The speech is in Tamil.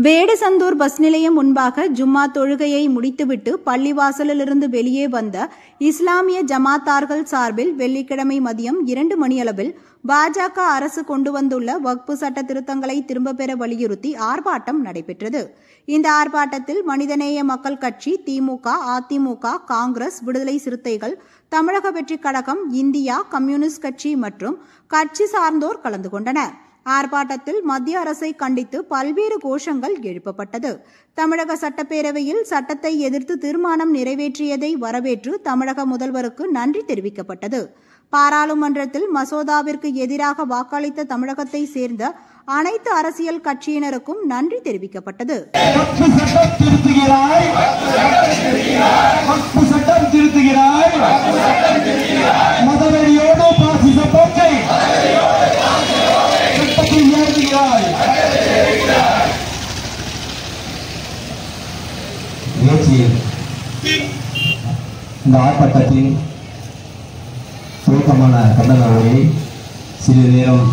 வேடசந்தூர் பஸ் நிலையம் முன்பாக ஜும்மா தொழுகையை முடித்துவிட்டு பள்ளிவாசலிலிருந்து வெளியே வந்த இஸ்லாமிய ஜமாத்தார்கள் சார்பில் வெள்ளிக்கிழமை மதியம் 2 மணியளவில் பாஜக அரசு கொண்டு வந்துள்ள வக்ஃபு சட்ட திருத்தங்களை திரும்ப பெற வலியுறுத்தி ஆர்ப்பாட்டம் நடைபெற்றது. இந்த ஆர்ப்பாட்டத்தில் மனிதநேய மக்கள் கட்சி, திமுக, அதிமுக, காங்கிரஸ், விடுதலை சிறுத்தைகள், தமிழக வெற்றிக் கழகம், இந்தியா கம்யூனிஸ்ட் கட்சி மற்றும் கட்சி சார்ந்தோர் கலந்து கொண்டனர். ஆர்ப்பாட்டத்தில் மத்திய அரசை கண்டித்து பல்வேறு கோஷங்கள் எழுப்பப்பட்டது. தமிழக சட்டப்பேரவையில் சட்டத்தை எதிர்த்து தீர்மானம் நிறைவேற்றியதை வரவேற்று தமிழக முதல்வருக்கு நன்றி தெரிவிக்கப்பட்டது. பாராளுமன்றத்தில் மசோதாவிற்கு எதிராக வாக்களித்த தமிழகத்தை சேர்ந்த அனைத்து அரசியல் கட்சியினருக்கும் நன்றி தெரிவிக்கப்பட்டது. இந்த ஆர்ப்பாட்டத்தின் துவக்கமான கண்டன உரையை சிறிது நேரம்